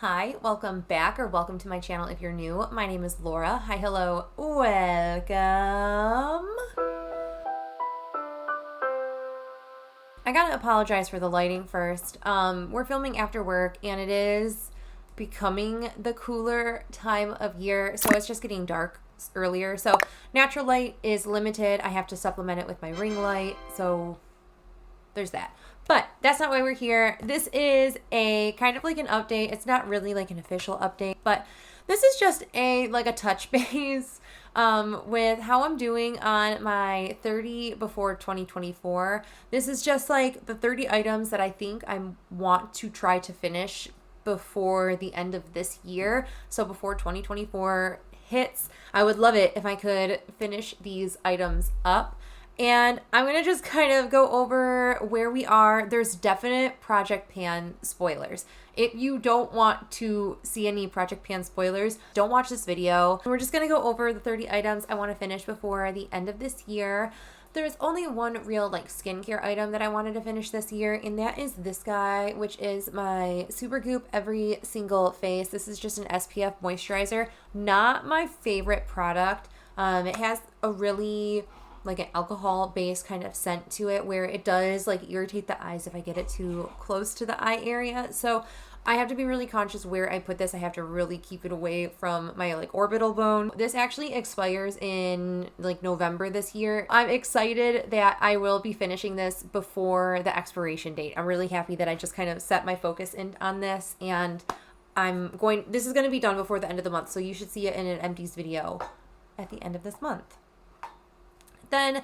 Hi, welcome back or welcome to my channel if you're new. My name is Laura. Hi, hello, welcome. I gotta apologize for the lighting first. We're filming after work and it is becoming the cooler time of year, so it's just getting dark earlier. So natural light is limited. I have to supplement it with my ring light, so there's that. But that's not why we're here. This is a kind of like an update. It's not really like an official update, but this is just a touch base with how I'm doing on my 30 before 2024. This is just like the 30 items that I think I want to try to finish before the end of this year. So before 2024 hits, I would love it if I could finish these items up. And I'm going to just kind of go over where we are. There's definite Project Pan spoilers. If you don't want to see any Project Pan spoilers, don't watch this video. We're just going to go over the 30 items I want to finish before the end of this year. There's only one real skincare item that I wanted to finish this year, and that is this guy, which is my Supergoop Every Single Face. This is just an SPF moisturizer. Not my favorite product. It has a really an alcohol-based kind of scent to it where it does irritate the eyes if I get it too close to the eye area. So I have to be really conscious where I put this. I have to really keep it away from my orbital bone. This actually expires in November this year. I'm excited that I will be finishing this before the expiration date. I'm really happy that I just kind of set my focus in on this, and this is going to be done before the end of the month, so you should see it in an empties video at the end of this month. Then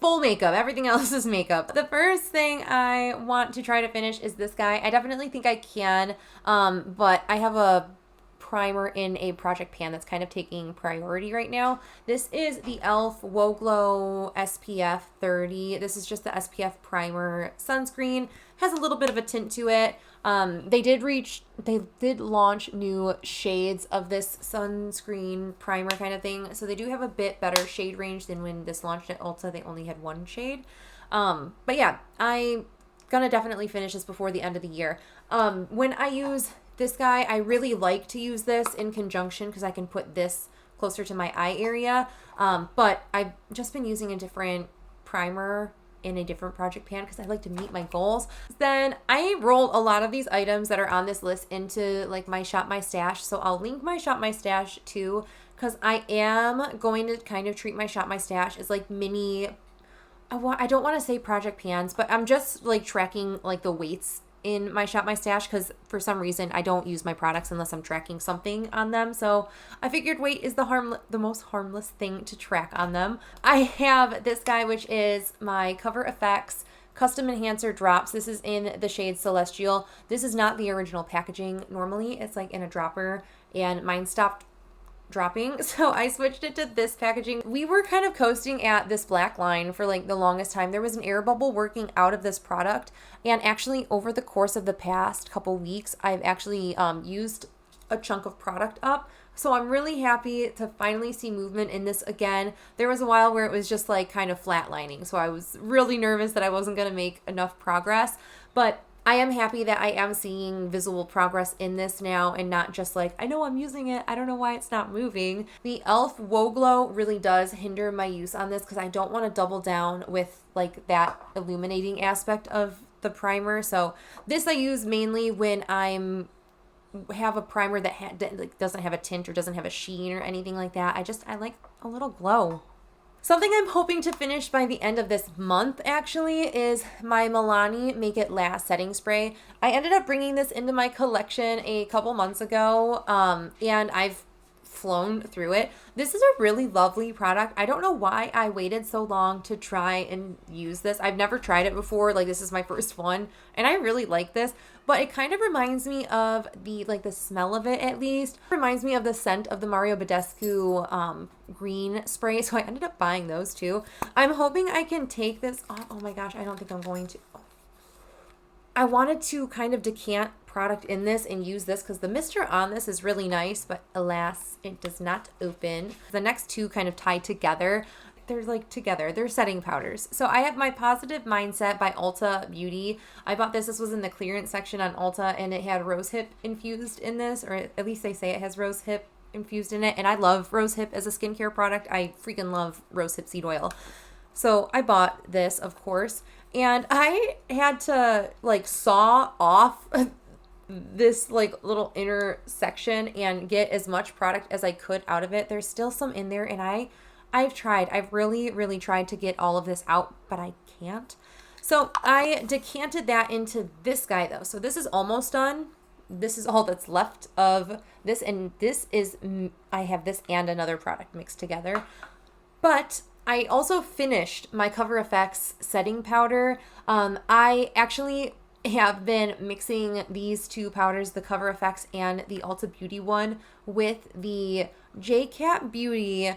full makeup. Everything else is makeup. The first thing I want to try to finish is this guy. I definitely think I can, but I have a primer in a Project Pan that's kind of taking priority right now. This is the e.l.f. Whoa Glow SPF 30. This is just the SPF primer sunscreen. Has a little bit of a tint to it. They did launch new shades of this sunscreen primer kind of thing. So they do have a bit better shade range than when this launched at Ulta. They only had one shade. But yeah, I'm gonna definitely finish this before the end of the year. When I use this guy, I really like to use this in conjunction because I can put this closer to my eye area. But I've just been using a different primer in a different Project Pan because I like to meet my goals. Then I rolled a lot of these items that are on this list into my Shop My Stash. So I'll link my Shop My Stash too, because I am going to kind of treat my Shop My Stash as mini, I don't want to say Project Pans, but I'm just tracking the weights in my Shop My Stash because for some reason I don't use my products unless I'm tracking something on them. So I figured weight is the most harmless thing to track on them. I have this guy, which is my CoverFX Custom Enhancer Drops. This is in the shade Celestial. This is not the original packaging. Normally it's in a dropper, and mine stopped dropping, so I switched it to this packaging. We were kind of coasting at this black line for the longest time. There was an air bubble working out of this product, and actually over the course of the past couple weeks I've actually used a chunk of product up, so I'm really happy to finally see movement in this again. There was a while where it was just kind of flatlining, so I was really nervous that I wasn't going to make enough progress, but I am happy that I am seeing visible progress in this now, and not just I know I'm using it, I don't know why it's not moving. The e.l.f. Whoa Glow really does hinder my use on this because I don't want to double down with that illuminating aspect of the primer. So this I use mainly when have a primer that doesn't have a tint or doesn't have a sheen or anything like that. I like a little glow. Something I'm hoping to finish by the end of this month, actually, is my Milani Make It Last Setting Spray. I ended up bringing this into my collection a couple months ago, and I've flown through it. This is a really lovely product. I don't know why I waited so long to try and use this. I've never tried it before. This is my first one, and I really like this, but it kind of reminds me of the smell of it, at least. It reminds me of the scent of the Mario Badescu green spray, so I ended up buying those too. I'm hoping I can take this off. Oh my gosh, I don't think I'm going to. I wanted to kind of decant product in this and use this because the mister on this is really nice, but alas, it does not open. The next two kind of tie together. they're like together. They're setting powders. So I have my Positive Mindset by Ulta Beauty. I bought this. This was in the clearance section on Ulta, and it had rosehip infused in this, or at least they say it has rosehip infused in it. And I love rosehip as a skincare product. I freaking love rosehip seed oil. So I bought this, of course, and I had to like saw off this like little inner section and get as much product as I could out of it. There's still some in there, and I've really tried to get all of this out, but I can't. So I decanted that into this guy though. So this is almost done. This is all that's left of this, and this is, I have this and another product mixed together. But I also finished my CoverFX setting powder. I actually have been mixing these two powders, the CoverFX and the Ulta Beauty one, with the 𝙍𝙬𝙘 Beauty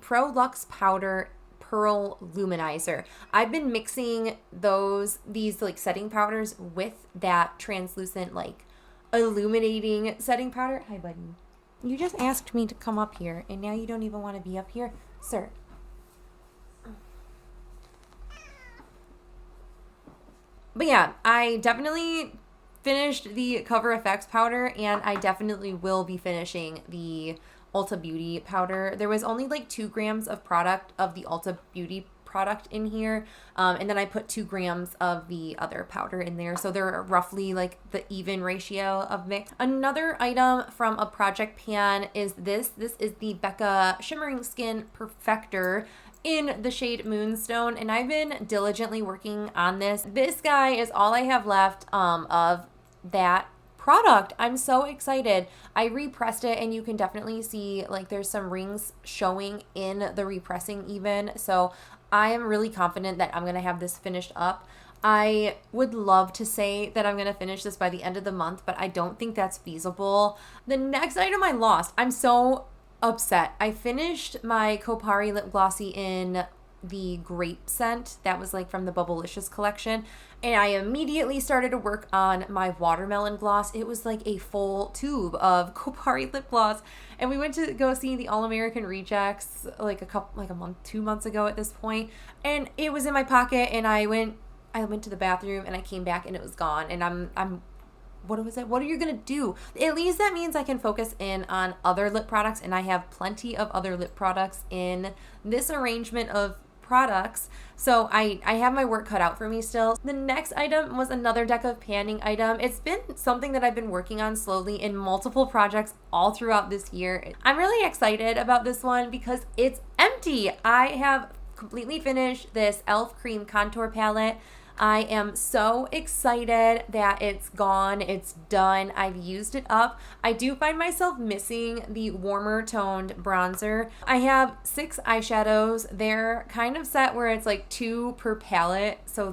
Pro Luxe Powder Pearl Luminizer. I've been mixing these like setting powders with that translucent, like illuminating setting powder. Hi, buddy. You just asked me to come up here, and now you don't even want to be up here, sir. But yeah, I definitely finished the CoverFX powder, and I definitely will be finishing the Ulta Beauty powder. There was only like 2 grams of product of the Ulta Beauty product in here, and then I put 2 grams of the other powder in there, so they're roughly like the even ratio of mix. Another item from a project pan is this. This is the Becca Shimmering Skin Perfector in the shade Moonstone, and I've been diligently working on this. This guy is all I have left of that product. I'm so excited. I repressed it, and you can definitely see like there's some rings showing in the repressing even. So I am really confident that I'm going to have this finished up. I would love to say that I'm going to finish this by the end of the month, but I don't think that's feasible. The next item I lost, I'm so upset. I finished my Kopari lip glossy in the grape scent. That was like from the Bubblicious collection. And I immediately started to work on my watermelon gloss. It was like a full tube of Kopari lip gloss. And we went to go see the All American Rejects like a month, 2 months ago at this point. And it was in my pocket, and I went to the bathroom, and I came back and it was gone. And I'm what was it? What are you going to do? At least that means I can focus in on other lip products, and I have plenty of other lip products in this arrangement of products. So I have my work cut out for me still. The next item was another deck of panning item. It's been something that I've been working on slowly in multiple projects all throughout this year. I'm really excited about this one because it's empty. I have completely finished this e.l.f. Cream Contour Palette. I am so excited that it's gone. It's done. I've used it up. I do find myself missing the warmer toned bronzer. I have 6 eyeshadows. They're kind of set where it's like 2 per palette. So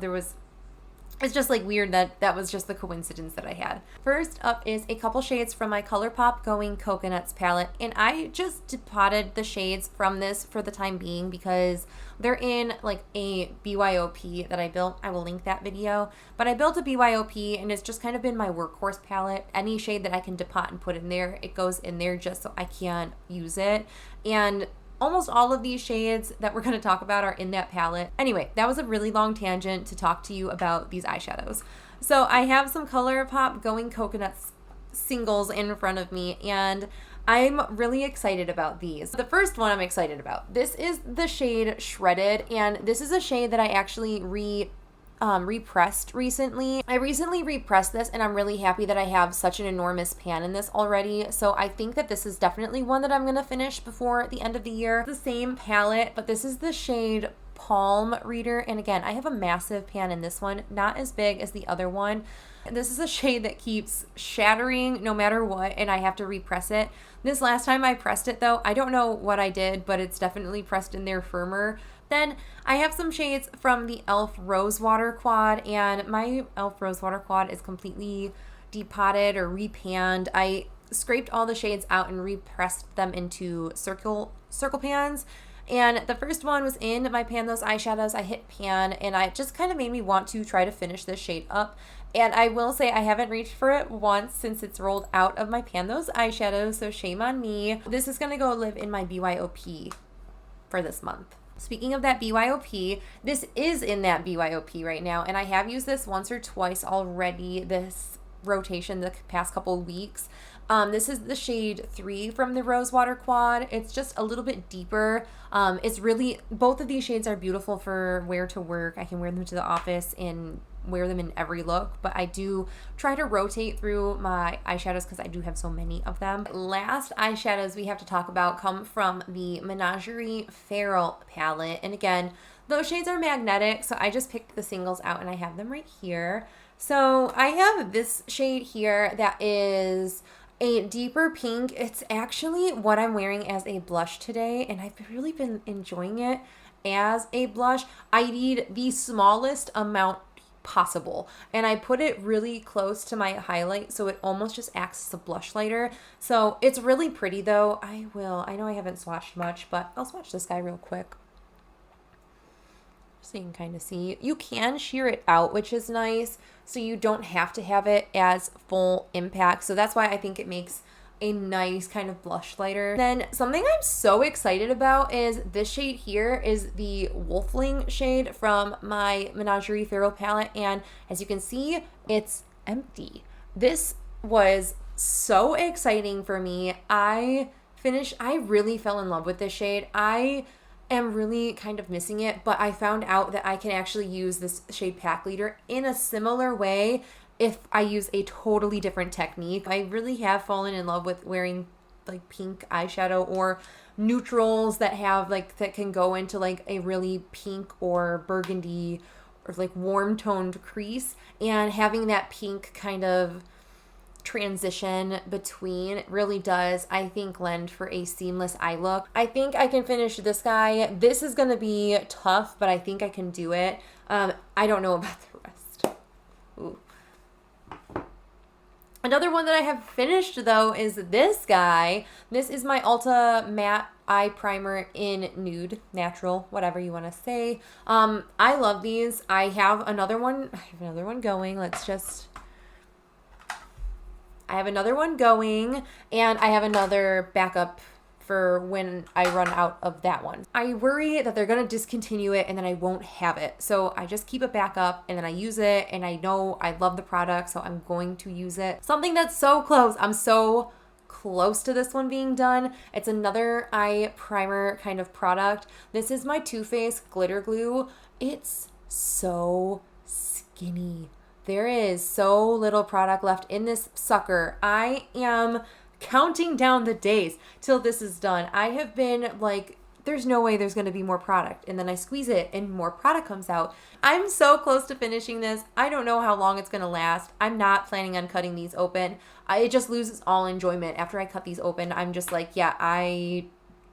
it's just like weird that was just the coincidence that I had. First up is a couple shades from my Colourpop Going Coconuts palette, and I just depotted the shades from this for the time being because they're in like a BYOP that I built. I will link that video, but I built a BYOP, and it's just kind of been my workhorse palette. Any shade that I can depot and put in there, it goes in there just so I can't use it. And almost all of these shades that we're going to talk about are in that palette. Anyway, that was a really long tangent to talk to you about these eyeshadows. So I have some Colourpop Going Coconuts singles in front of me, and I'm really excited about these. The first one I'm excited about. This is the shade Shredded, and this is a shade that I actually repressed recently. I recently repressed this, and I'm really happy that I have such an enormous pan in this already. So I think that this is definitely one that I'm going to finish before the end of the year. The same palette, but this is the shade Palm Reader. And again, I have a massive pan in this one, not as big as the other one. This is a shade that keeps shattering no matter what, and I have to repress it. This last time I pressed it though, I don't know what I did, but it's definitely pressed in there firmer. Then I have some shades from the e.l.f. Rosewater Quad, and my e.l.f. Rosewater Quad is completely depotted or repanned. I scraped all the shades out and repressed them into circle pans. And the first one was in my Pan Those Eyeshadows. I hit pan, and it just kind of made me want to try to finish this shade up. And I will say I haven't reached for it once since it's rolled out of my Pan Those Eyeshadows, so shame on me. This is going to go live in my BYOP for this month. Speaking of that BYOP, this is in that BYOP right now, and I have used this once or twice already this rotation the past couple weeks. This is the shade 3 from the Rosewater Quad. It's just a little bit deeper. It's really, both of these shades are beautiful for wear to work. I can wear them to the office and wear them in every look, but I do try to rotate through my eyeshadows because I do have so many of them. Last eyeshadows we have to talk about come from the Menagerie Feral palette, and again, those shades are magnetic, so I just picked the singles out and I have them right here. So I have this shade here that is a deeper pink. It's actually what I'm wearing as a blush today, and I've really been enjoying it as a blush. I need the smallest amount possible, and I put it really close to my highlight, so it almost just acts as a blush lighter. So it's really pretty though. I know I haven't swatched much, but I'll swatch this guy real quick so you can kind of see. You can sheer it out, which is nice, so you don't have to have it as full impact. So that's why I think it makes a nice kind of blush lighter. Then something I'm so excited about is this shade here is the Wolfling shade from my Menagerie Feral palette, and as you can see, it's empty. This was so exciting for me. I really fell in love with this shade. I am really kind of missing it, but I found out that I can actually use this shade Pack Leader in a similar way if I use a totally different technique. I really have fallen in love with wearing like pink eyeshadow or neutrals that have like, that can go into like a really pink or burgundy or like warm toned crease, and having that pink kind of transition between really does, I think, lend for a seamless eye look. I think I can finish this guy. This is gonna be tough, but I think I can do it. I don't know about the rest. Ooh. Another one that I have finished though is this guy. This is my Ulta Matte Eye Primer in Nude, Natural, whatever you want to say. I love these. I have another one going. I have another one going, and I have another backup for when I run out of that one. I worry that they're gonna discontinue it and then I won't have it. So I just keep it back up and then I use it, and I know I love the product, so I'm going to use it. Something that's so close. I'm so close to this one being done. It's another eye primer kind of product. This is my Too Faced Glitter Glue. It's so skinny. There is so little product left in this sucker. I am counting down the days till this is done. I have been like, there's no way there's going to be more product. And then I squeeze it and more product comes out. I'm so close to finishing this. I don't know how long it's going to last. I'm not planning on cutting these open. It just loses all enjoyment. After I cut these open, I'm just like, yeah, I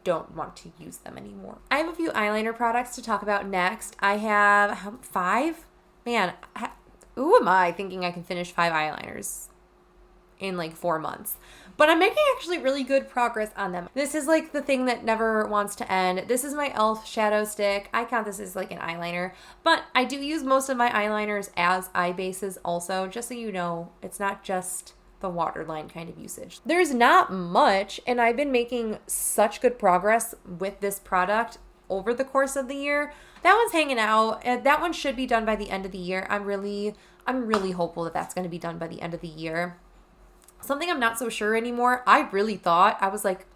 don't want to use them anymore. I have a few eyeliner products to talk about next. I have 5? Man, who am I thinking I can finish 5 eyeliners in like 4 months? But I'm making actually really good progress on them. This is like the thing that never wants to end. This is my e.l.f. shadow stick. I count this as like an eyeliner, but I do use most of my eyeliners as eye bases also, just so you know, it's not just the waterline kind of usage. There's not much, and I've been making such good progress with this product over the course of the year. That one's hanging out. That one should be done by the end of the year. I'm really hopeful that that's going to be done by the end of the year. Something I'm not so sure anymore. I really thought, I was like,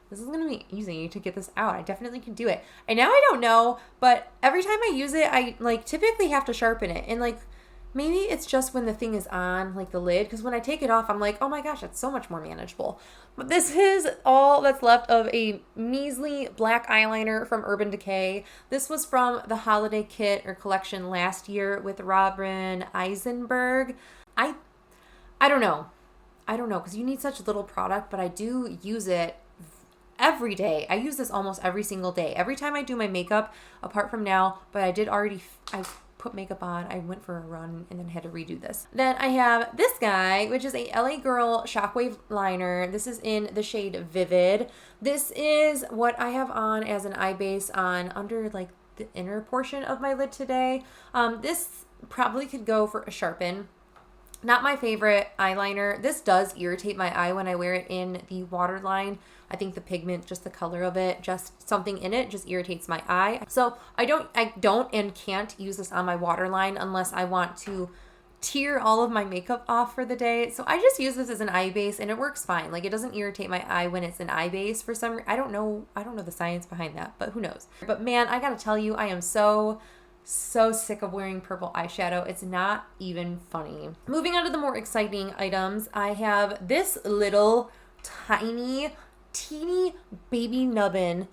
this is going to be easy to get this out. I definitely can do it. And now I don't know, but every time I use it, I like typically have to sharpen it. And like, maybe it's just when the thing is on, like the lid, because when I take it off, I'm like, oh my gosh, it's so much more manageable. But this is all that's left of a measly black eyeliner from Urban Decay. This was from the holiday kit or collection last year with Robin Eisenberg. I don't know. Because you need such little product, but I do use it every day. I use this almost every single day. Every time I do my makeup, apart from now, but I put makeup on, I went for a run and then had to redo this. Then I have this guy, which is a LA Girl Shockwave liner. This is in the shade Vivid. This is what I have on as an eye base on under like the inner portion of my lid today. This probably could go for a sharpen. Not my favorite eyeliner. This does irritate my eye when I wear it in the waterline. I think the pigment, just the color of it, just something in it just irritates my eye. So I don't and can't use this on my waterline unless I want to tear all of my makeup off for the day. So I just use this as an eye base and it works fine. Like, it doesn't irritate my eye when it's an eye base for some reason. I don't know the science behind that, but who knows. But man, I gotta tell you, I am so sick of wearing purple eyeshadow. It's not even funny. Moving on to the more exciting items, I have this little teeny baby nubbin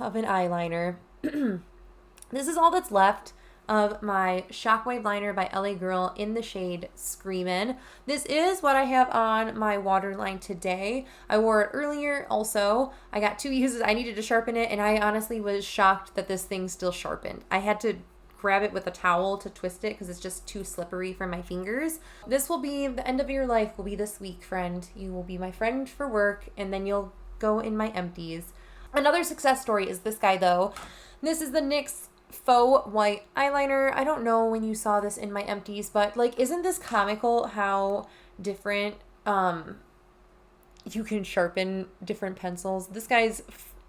of an eyeliner. This is all that's left of my Shockwave liner by LA Girl in the shade Screamin. This is what I have on my waterline today. I wore it earlier also. I got 2 uses. I needed to sharpen it, and I honestly was shocked that this thing still sharpened. I had to grab it with a towel to twist it because it's just too slippery for my fingers. This will be the end of your life, will be this week, friend. You will be my friend for work, and then you'll go in my empties. Another success story is this guy, though. This is the NYX Faux White Eyeliner. I don't know when you saw this in my empties, but like, isn't this comical how different you can sharpen different pencils? This guy's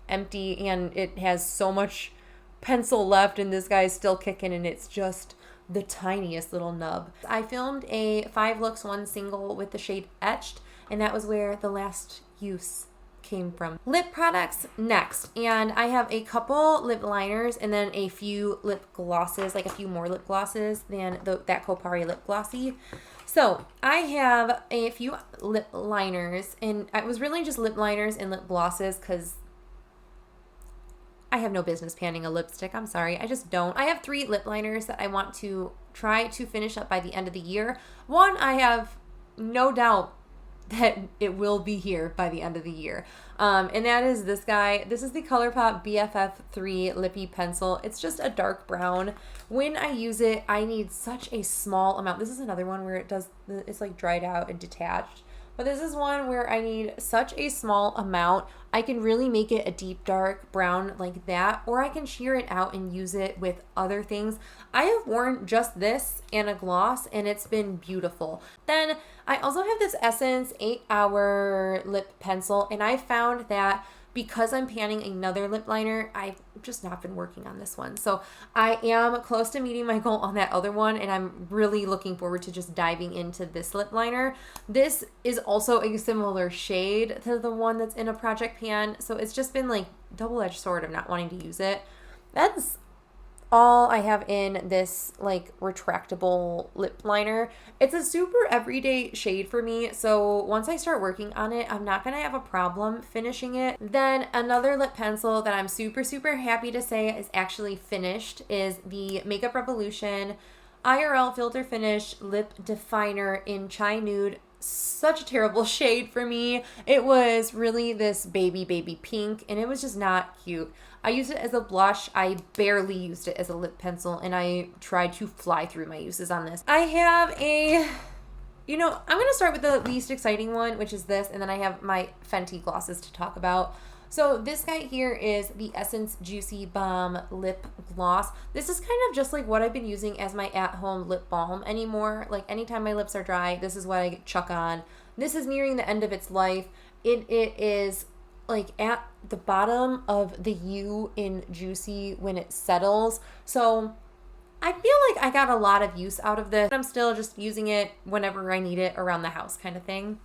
empty and it has so much pencil left, and this guy's still kicking, and it's just the tiniest little nub. I filmed a 5 looks 1 single with the shade Etched, and that was where the last use came from. Lip products next, and I have a couple lip liners and then a few lip glosses, like a few more lip glosses than that Kopari lip glossy. So I have a few lip liners, and it was really just lip liners and lip glosses because I have no business panning a lipstick. I'm sorry, I just don't. I have 3 lip liners that I want to try to finish up by the end of the year. One, I have no doubt that it will be here by the end of the year. And that is this guy. This is the Colourpop BFF3 Lippy Pencil. It's just a dark brown. When I use it, I need such a small amount. This is another one where it's like dried out and detached. But this is one where I need such a small amount. I can really make it a deep dark brown like that, or I can sheer it out and use it with other things. I have worn just this and a gloss, and it's been beautiful. Then I also have this Essence 8-Hour Lip Pencil, and I found that because I'm panning another lip liner, I've just not been working on this one. So I am close to meeting my goal on that other one, and I'm really looking forward to just diving into this lip liner. This is also a similar shade to the one that's in a project pan, so it's just been like double-edged sword of not wanting to use it. That's all I have in this like retractable lip liner. It's a super everyday shade for me, so once I start working on it, I'm not gonna have a problem finishing it. Then another lip pencil that I'm super happy to say is actually finished is the Makeup Revolution IRL Filter Finish Lip Definer in Chai Nude. Such a terrible shade for me. It was really this baby pink, and it was just not cute. I used it as a blush. I barely used it as a lip pencil, and I tried to fly through my uses on this. I have I'm going to start with the least exciting one, which is this, and then I have my Fenty glosses to talk about. So this guy here is the Essence Juicy Balm Lip Gloss. This is kind of just like what I've been using as my at-home lip balm anymore. Like anytime my lips are dry, this is what I chuck on. This is nearing the end of its life. It is like at the bottom of the U in Juicy when it settles. So I feel like I got a lot of use out of this. I'm still just using it whenever I need it around the house kind of thing.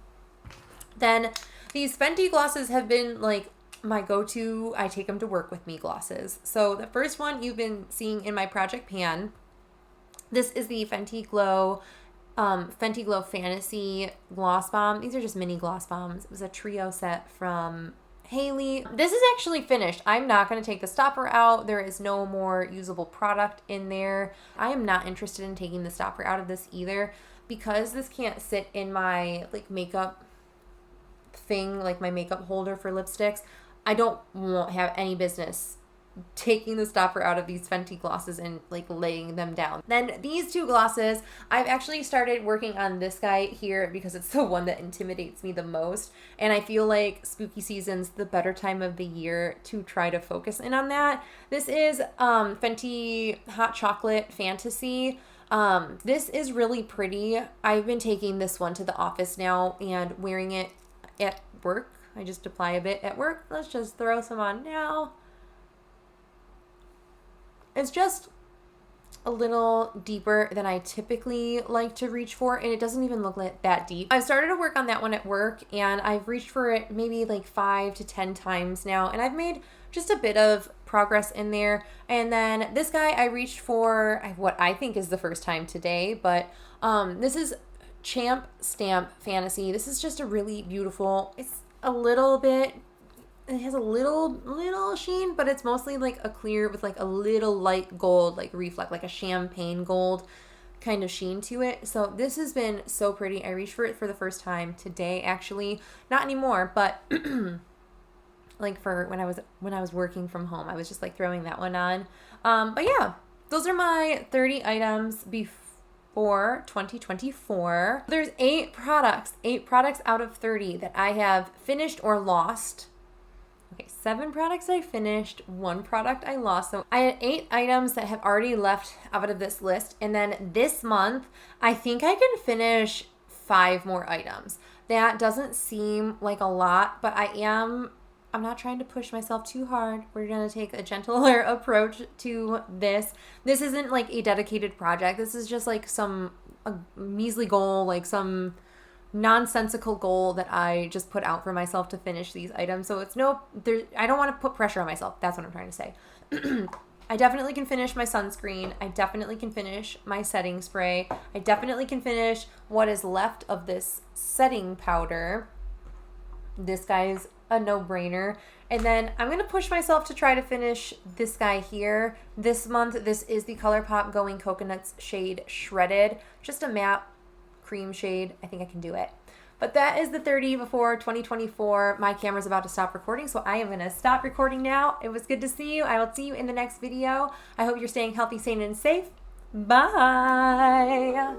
Then these Fenty glosses have been like my go-to, I take them to work with me glosses. So the first one you've been seeing in my project pan, this is the Fenty Glow Fantasy Gloss Bomb. These are just mini gloss bombs. It was a trio set from Haley. This is actually finished. I'm not going to take the stopper out. There is no more usable product in there. I am not interested in taking the stopper out of this either, because this can't sit in my like makeup thing, like my makeup holder for lipsticks. I won't have any business taking the stopper out of these Fenty glosses and like laying them down. Then these 2 glosses, I've actually started working on this guy here because it's the one that intimidates me the most, and I feel like spooky season's the better time of the year to try to focus in on that. This is Fenty Hot Chocolate Fantasy. This is really pretty. I've been taking this one to the office now and wearing it at work. I just apply a bit at work. Let's just throw some on now. It's just a little deeper than I typically like to reach for, and it doesn't even look like that deep. I've started to work on that one at work, and I've reached for it maybe like 5 to 10 times now, and I've made just a bit of progress in there. And then this guy I reached for what I think is the first time today, but this is Champ Stamp Fantasy. This is just a really beautiful, it's a little bit, it has a little sheen, but it's mostly like a clear with like a little light gold, like reflect, like a champagne gold kind of sheen to it. So this has been so pretty. I reached for it for the first time today, actually. Not anymore, but like for when I was working from home, I was just like throwing that one on. But yeah, those are my 30 items before 2024. There's 8 products out of 30 that I have finished or lost. Okay, 7 products I finished, 1 product I lost. So I had 8 items that have already left out of this list. And then this month, I think I can finish 5 more items. That doesn't seem like a lot, but I'm not trying to push myself too hard. We're going to take a gentler approach to this. This isn't like a dedicated project. This is just like a measly goal, like some nonsensical goal that I just put out for myself to finish these items. So I don't want to put pressure on myself. That's what I'm trying to say. I definitely can finish my sunscreen. I definitely can finish my setting spray. I definitely can finish what is left of this setting powder. This guy's a no-brainer. And then I'm going to push myself to try to finish this guy here. This month, this is the Colourpop Going Coconuts shade Shredded. Just a matte cream shade. I think I can do it. But that is the 30 before 2024. My camera's about to stop recording, so I am going to stop recording now. It was good to see you. I will see you in the next video. I hope you're staying healthy, sane, and safe. Bye.